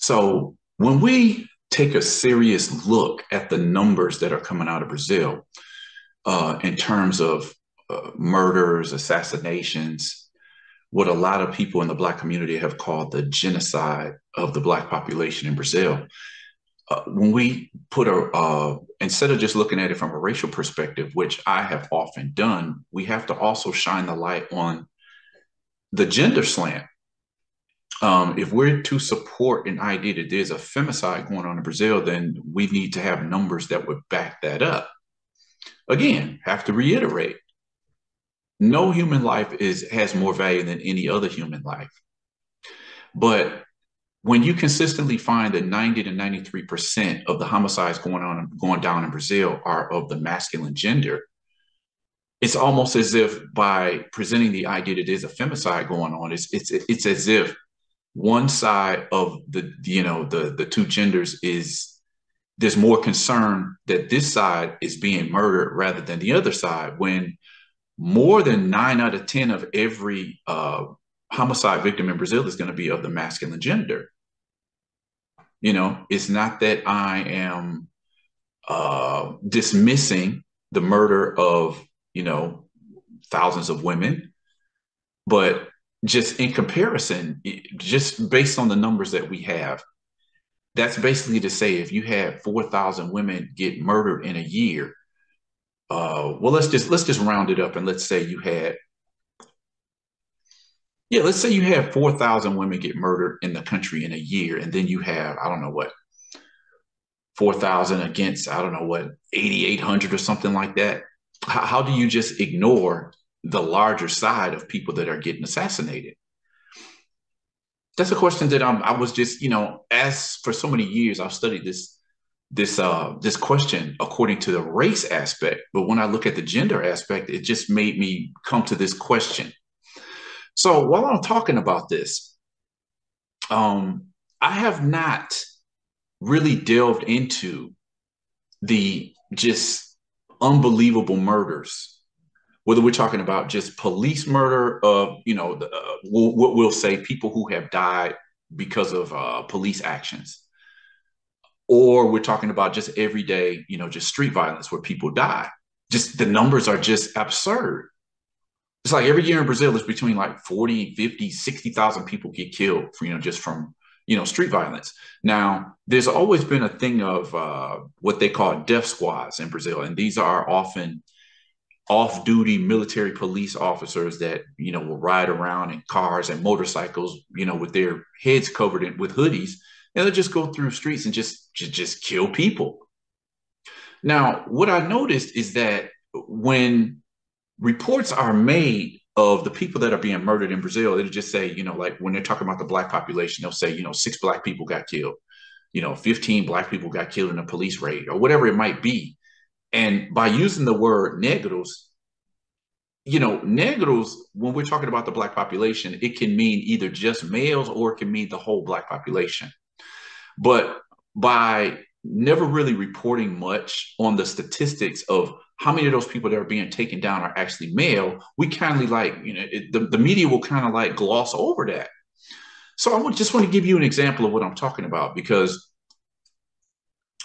So when we take a serious look at the numbers that are coming out of Brazil in terms of murders, assassinations, what a lot of people in the Black community have called the genocide of the Black population in Brazil, when we put instead of just looking at it from a racial perspective, which I have often done, we have to also shine the light on the gender slant. If we're to support an idea that there's a femicide going on in Brazil, then we need to have numbers that would back that up. Again, have to reiterate, no human life has more value than any other human life. But when you consistently find that 90 to 93% of the homicides going down in Brazil are of the masculine gender, it's almost as if by presenting the idea that there's a femicide going on, it's as if one side of the two genders is there's more concern that this side is being murdered rather than the other side, when more than 9 out of 10 of every homicide victim in Brazil is going to be of the masculine gender. It's not that I am dismissing the murder of thousands of women, but just in comparison, just based on the numbers that we have, that's basically to say if you had 4,000 women get murdered in a year, well, let's just round it up and let's say you had, let's say you had 4,000 women get murdered in the country in a year, and then you have, I don't know what, 4,000 against, I don't know what, 8,800 or something like that. How do you just ignore the larger side of people that are getting assassinated? That's a question that I was just, as for so many years, I've studied this question according to the race aspect. But when I look at the gender aspect, it just made me come to this question. So while I'm talking about this, I have not really delved into the just unbelievable murders, whether we're talking about just police murder of, what we'll say people who have died because of police actions, or we're talking about just everyday, just street violence where people die. Just the numbers are just absurd. It's like every year in Brazil, it's between like 40, 50, 60,000 people get killed for, just from, street violence. Now, there's always been a thing of what they call death squads in Brazil. And these are often off-duty military police officers that, will ride around in cars and motorcycles, with their heads covered with hoodies, and they'll just go through streets and just kill people. Now, what I noticed is that when reports are made of the people that are being murdered in Brazil, it'll just say, like when they're talking about the Black population, they'll say, 6 Black people got killed, 15 Black people got killed in a police raid or whatever it might be. And by using the word negros, negros, when we're talking about the Black population, it can mean either just males or it can mean the whole Black population. But by never really reporting much on the statistics of how many of those people that are being taken down are actually male, we kind of the media will kind of like gloss over that. So I just want to give you an example of what I'm talking about, because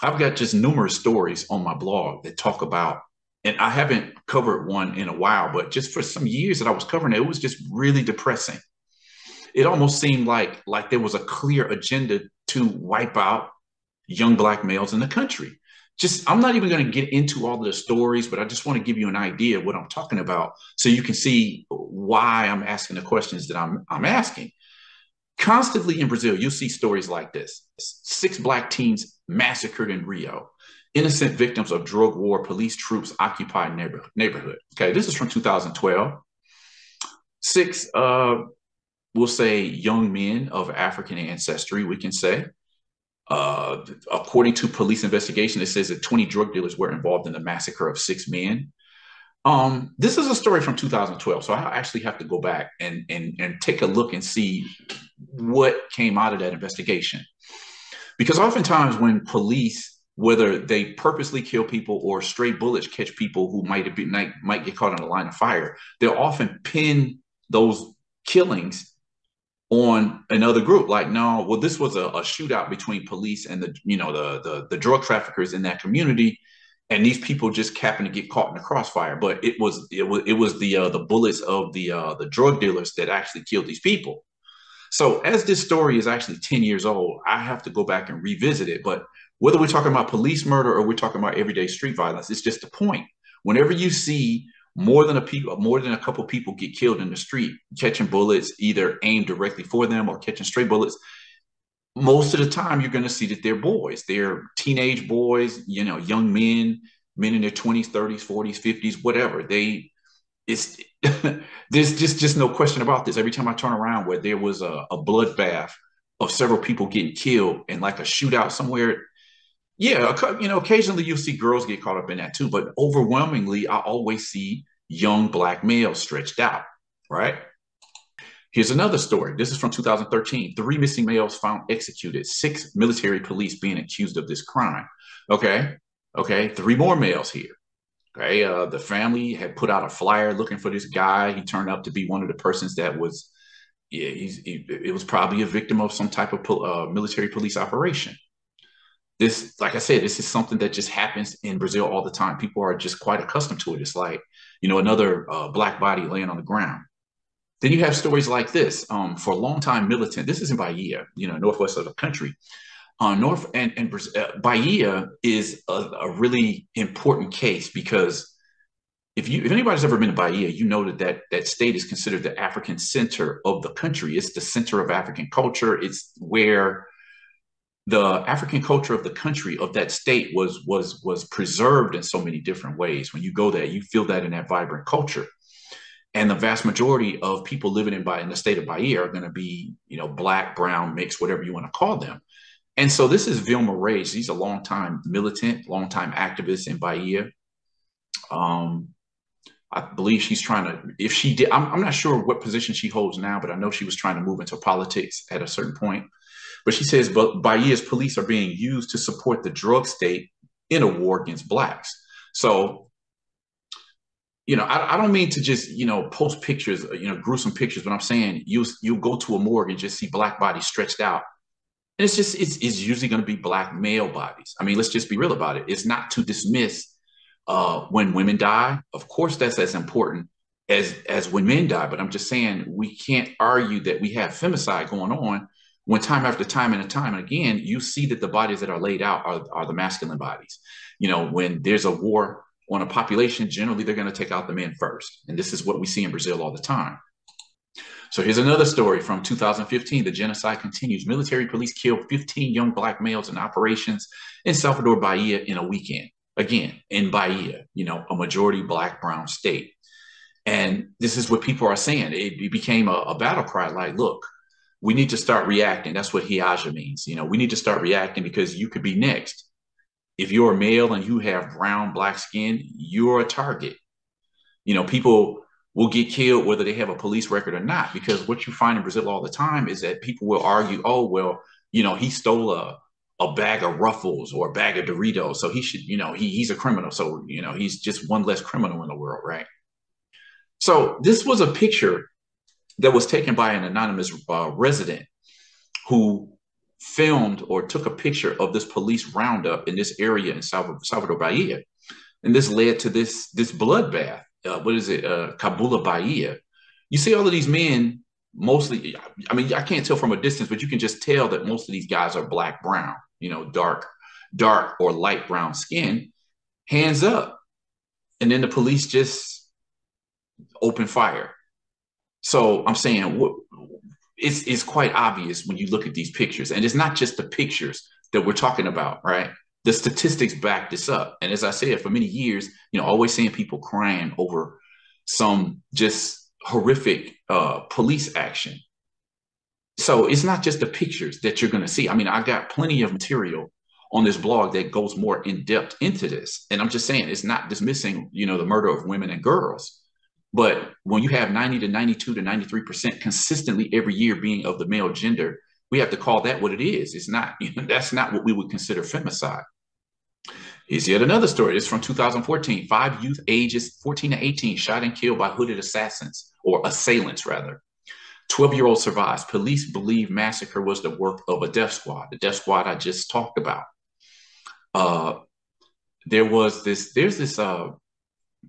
I've got just numerous stories on my blog that talk about, and I haven't covered one in a while, but just for some years that I was covering it, it was just really depressing. It almost seemed like there was a clear agenda to wipe out young Black males in the country. I'm not even going to get into all of the stories, but I just want to give you an idea of what I'm talking about so you can see why I'm asking the questions that I'm asking. Constantly in Brazil, you'll see stories like this. 6 Black teens massacred in Rio. Innocent victims of drug war, police troops occupy neighborhood. Okay, this is from 2012. 6, we'll say young men of African ancestry, we can say. According to police investigation, it says that 20 drug dealers were involved in the massacre of 6 men. This is a story from 2012, so I actually have to go back and take a look and see what came out of that investigation. Because oftentimes when police, whether they purposely kill people or stray bullets catch people who might get caught in a line of fire, they'll often pin those killings on another group. Like, no, well, this was a shootout between police and the drug traffickers in that community, and these people just happened to get caught in the crossfire. But it was the bullets of the drug dealers that actually killed these people. So as this story is actually 10 years old, I have to go back and revisit it. But whether we're talking about police murder or we're talking about everyday street violence, it's just a point. Whenever you see more than a couple people get killed in the street, catching bullets either aimed directly for them or catching stray bullets, most of the time you're going to see that they're boys. They're teenage boys, young men in their 20s, 30s, 40s, 50s, whatever. It's there's just no question about this. Every time I turn around where there was a bloodbath of several people getting killed and like a shootout somewhere, yeah, occasionally you'll see girls get caught up in that too, but overwhelmingly, I always see young black males stretched out, right? Here's another story. This is from 2013. 3 missing males found executed, 6 military police being accused of this crime. Okay, okay, 3 more males here. Okay, the family had put out a flyer looking for this guy. He turned out to be one of the persons that was, yeah, it was probably a victim of some type of military police operation. This, like I said, this is something that just happens in Brazil all the time. People are just quite accustomed to it. It's like, another black body laying on the ground. Then you have stories like this. For a long time, militant. This is in Bahia, northwest of the country. North and Bahia is a really important case because if anybody's ever been to Bahia, you know that state is considered the African center of the country. It's the center of African culture. It's where the African culture of the country, of that state, was preserved in so many different ways. When you go there, you feel that in that vibrant culture. And the vast majority of people living in the state of Bahia are going to be, black, brown, mixed, whatever you want to call them. And so this is Vilma Reis. She's a longtime militant, longtime activist in Bahia. I believe she's trying to, if she did, I'm not sure what position she holds now, but I know she was trying to move into politics at a certain point. But she says, but Bahia's police are being used to support the drug state in a war against blacks. So, I don't mean to just, post pictures, gruesome pictures, but I'm saying you go to a morgue and just see black bodies stretched out. And it's usually going to be black male bodies. I mean, let's just be real about it. It's not to dismiss when women die. Of course, that's as important as when men die. But I'm just saying we can't argue that we have femicide going on when time after time and time and again, you see that the bodies that are laid out are the masculine bodies. When there's a war on a population, generally they're going to take out the men first. And this is what we see in Brazil all the time. So here's another story from 2015. The genocide continues. Military police killed 15 young black males in operations in Salvador Bahia in a weekend. Again, in Bahia, a majority black brown state. And this is what people are saying. It became a battle cry like, look, we need to start reacting. That's what Reaja means. We need to start reacting because you could be next. If you're a male and you have brown, black skin, you're a target. People will get killed whether they have a police record or not, because what you find in Brazil all the time is that people will argue, oh, well, he stole a bag of Ruffles or a bag of Doritos, so he should, he's a criminal. So, he's just one less criminal in the world, right? So this was a picture that was taken by an anonymous resident who filmed or took a picture of this police roundup in this area in Salvador Bahia. And this led to this bloodbath. What is it? Cabula Bahia. You see all of these men, mostly, I mean, I can't tell from a distance, but you can just tell that most of these guys are black, brown, dark or light brown skin, hands up. And then the police just open fire. So I'm saying it's quite obvious when you look at these pictures, and it's not just the pictures that we're talking about, right? The statistics back this up. And as I said, for many years, always seeing people crying over some just horrific police action. So it's not just the pictures that you're going to see. I mean, I got plenty of material on this blog that goes more in depth into this. And I'm just saying, it's not dismissing, the murder of women and girls. But when you have 90 to 92 to 93% consistently every year being of the male gender, we have to call that what it is. It's not, that's not what we would consider femicide. Here's yet another story. It's from 2014. 5 youth ages 14 to 18 shot and killed by hooded assassins, or assailants rather. 12-year-old survives. Police believe massacre was the work of a death squad, the death squad I just talked about. Uh, there's this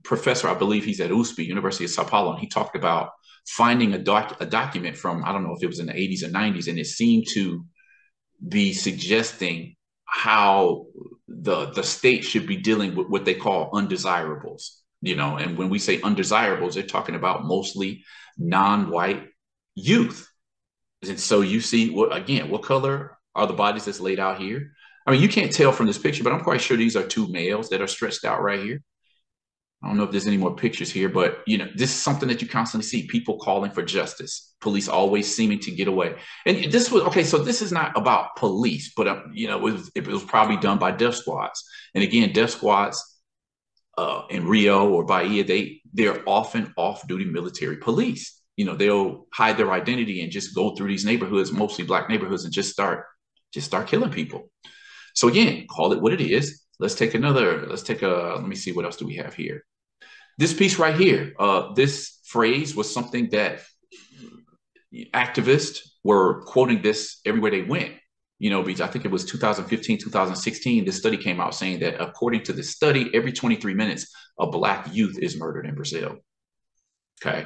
professor, I believe he's at USP, University of Sao Paulo, and he talked about finding a document from, I don't know if it was in the 80s or 90s, and it seemed to be suggesting how the state should be dealing with what they call undesirables. And when we say undesirables, they're talking about mostly non-white youth. And so you see, what color are the bodies that's laid out here? I mean, you can't tell from this picture, but I'm quite sure these are two males that are stretched out right here. I don't know if there's any more pictures here, but this is something that you constantly see: people calling for justice, police always seeming to get away. And this was okay. So this is not about police, but it was probably done by death squads. And again, death squads in Rio or Bahia, they're often off-duty military police. They'll hide their identity and just go through these neighborhoods, mostly black neighborhoods, and just start killing people. So again, call it what it is. Let me see, what else do we have here? This piece right here, this phrase was something that activists were quoting this everywhere they went. Because I think it was 2015, 2016, this study came out saying that according to the study, every 23 minutes, a black youth is murdered in Brazil. Okay.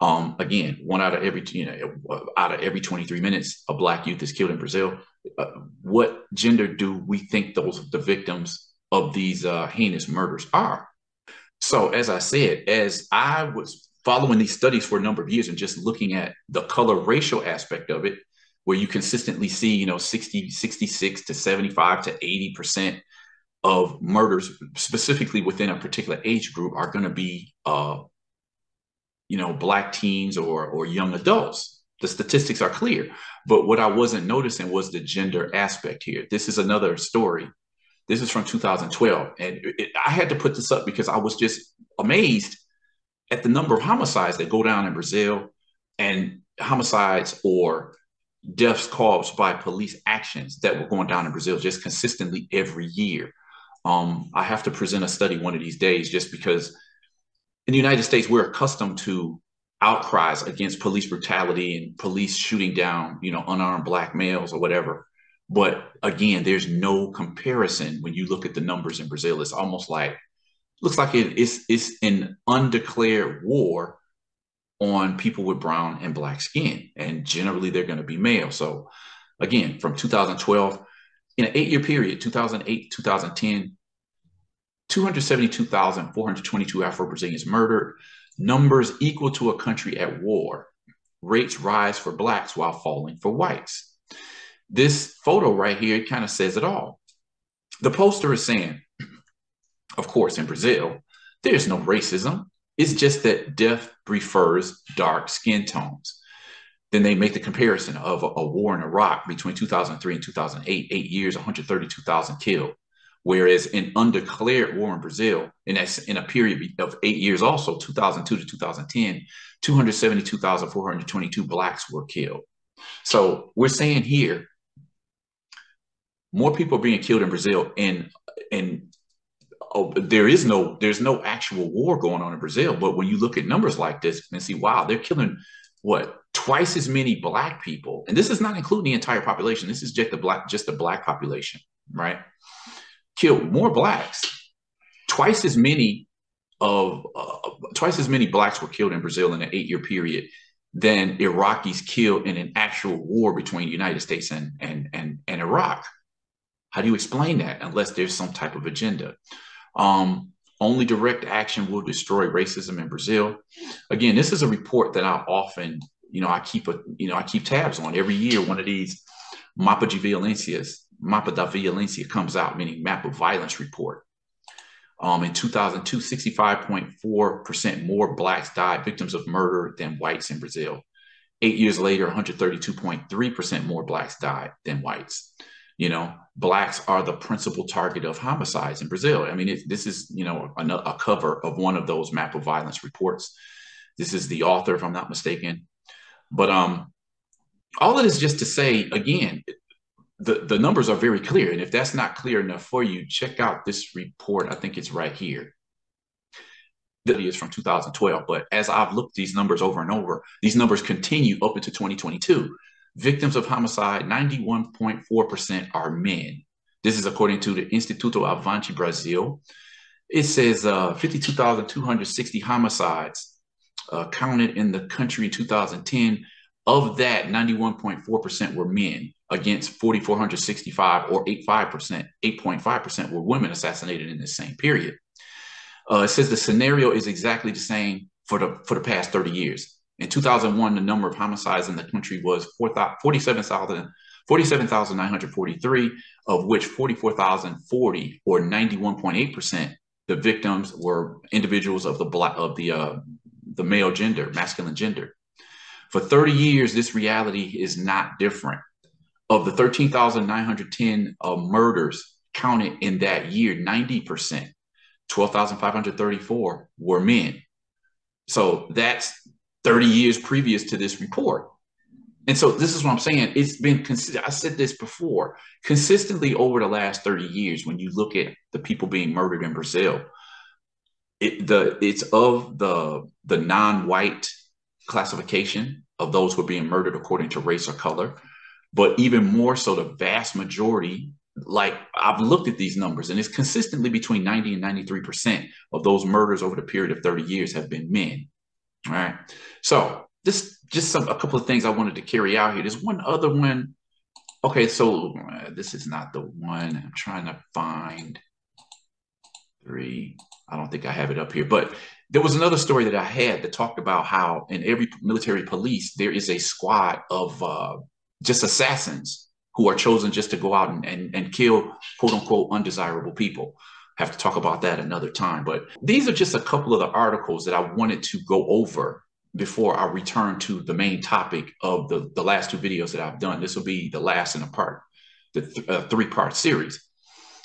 Again, one out of every 23 minutes, a black youth is killed in Brazil. What gender do we think the victims of these heinous murders are? So, as I said, as I was following these studies for a number of years and just looking at the color racial aspect of it, where you consistently see, 66 to 75 to 80% of murders, specifically within a particular age group, are going to be, black teens or young adults. The statistics are clear. But what I wasn't noticing was the gender aspect here. This is another story. This is from 2012. And I had to put this up because I was just amazed at the number of homicides that go down in Brazil, and homicides or deaths caused by police actions that were going down in Brazil just consistently every year. I have to present a study one of these days, just because in the United States, we're accustomed to outcries against police brutality and police shooting down, unarmed black males or whatever. But again, there's no comparison when you look at the numbers in Brazil. It's almost like, looks like it's an undeclared war on people with brown and black skin. And generally, they're going to be male. So again, from 2012, in an 8-year period, 2008, 2010, 272,422 Afro-Brazilians murdered, numbers equal to a country at war. Rates rise for blacks while falling for whites. This photo right here kind of says it all. The poster is saying, of course, in Brazil, there's no racism. It's just that death prefers dark skin tones. Then they make the comparison of a war in Iraq between 2003 and 2008, 8 years, 132,000 killed. Whereas in undeclared war in Brazil, and that's in a period of 8 years also, 2002 to 2010, 272,422 blacks were killed. So we're saying here, more people are being killed in Brazil, and there's no actual war going on in Brazil. But when you look at numbers like this and see, wow, they're killing twice as many black people, and this is not including the entire population. This is just the black population, right? Killed more blacks. Twice as many blacks were killed in Brazil in an 8-year period than Iraqis killed in an actual war between the United States and Iraq. How do you explain that unless there's some type of agenda? Only direct action will destroy racism in Brazil. Again, this is a report that I often, I keep tabs on. Every year, one of these Mapa da Violência comes out, meaning map of violence report. In 2002, 65.4% more blacks died victims of murder than whites in Brazil. 8 years later, 132.3% more blacks died than whites. Blacks are the principal target of homicides in Brazil. I mean, this is, a cover of one of those map of violence reports. This is the author, if I'm not mistaken. But all of this just to say, again, the numbers are very clear. And if that's not clear enough for you, check out this report. I think it's right here. is from 2012, but as I've looked these numbers over and over, these numbers continue up into 2022. Victims of homicide, 91.4% are men. This is according to the Instituto Avante Brasil. It says 52,260 homicides counted in the country in 2010. Of that, 91.4% were men against 4,465 or 8.5%. 8.5% were women assassinated in the same period. It says the scenario is exactly the same for the past 30 years. In 2001, the number of homicides in the country was 47,943, of which 44,040 or 91.8%, the victims were individuals of the male gender, masculine gender. For 30 years, this reality is not different. Of the 13,910 murders counted in that year, 90%, 12,534 were men. So that's 30 years previous to this report. And so this is what I'm saying. It's been consistent. I said this before, consistently over the last 30 years, when you look at the people being murdered in Brazil, it's of the non-white classification of those who are being murdered according to race or color. But even more so, the vast majority, like I've looked at these numbers, and it's consistently between 90 and 93% of those murders over the period of 30 years have been men. All right. So this just a couple of things I wanted to carry out here. There's one other one. Okay, so this is not the one. I'm trying to find three. I don't think I have it up here, but there was another story that I had that talked about how in every military police, there is a squad of just assassins who are chosen just to go out and kill, quote unquote, undesirable people. Have to talk about that another time. But these are just a couple of the articles that I wanted to go over before I return to the main topic of the last two videos that I've done. This will be the last in the three-part series.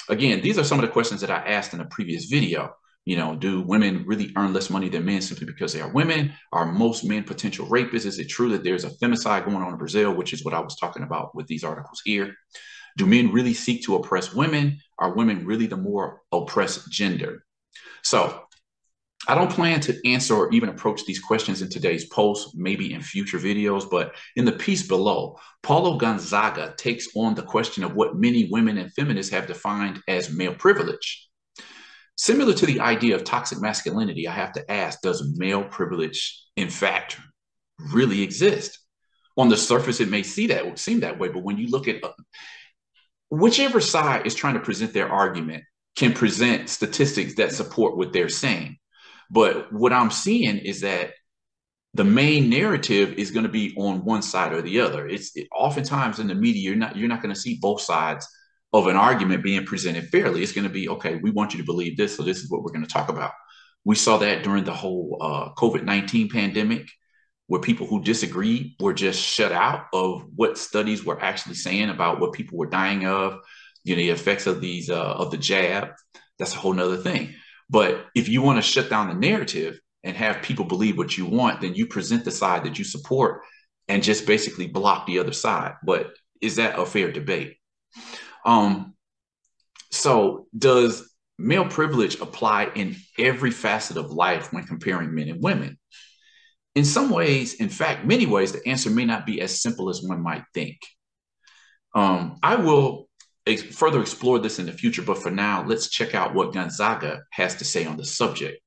Again, these are some of the questions that I asked in a previous video. You know, do women really earn less money than men simply because they are women? Are most men potential rapists? Is it true that there's a femicide going on in Brazil, which is what I was talking about with these articles here? Do men really seek to oppress women? Are women really the more oppressed gender? So I don't plan to answer or even approach these questions in today's post, maybe in future videos, but in the piece below, Paulo Gonzaga takes on the question of what many women and feminists have defined as male privilege. Similar to the idea of toxic masculinity, I have to ask, does male privilege, in fact, really exist? On the surface, it may seem that way, but when you look at whichever side is trying to present their argument can present statistics that support what they're saying. But what I'm seeing is that the main narrative is going to be on one side or the other. Oftentimes in the media, you're not going to see both sides of an argument being presented fairly. It's going to be, okay, we want you to believe this, so this is what we're going to talk about. We saw that during the whole COVID-19 pandemic, where people who disagreed were just shut out of what studies were actually saying about what people were dying of, you know, the effects of the jab. That's a whole nother thing. But if you want to shut down the narrative and have people believe what you want, then you present the side that you support and just basically block the other side. But is that a fair debate? So does male privilege apply in every facet of life when comparing men and women? In some ways, in fact, many ways, the answer may not be as simple as one might think. I will further explore this in the future, but for now, let's check out what Gonzaga has to say on the subject.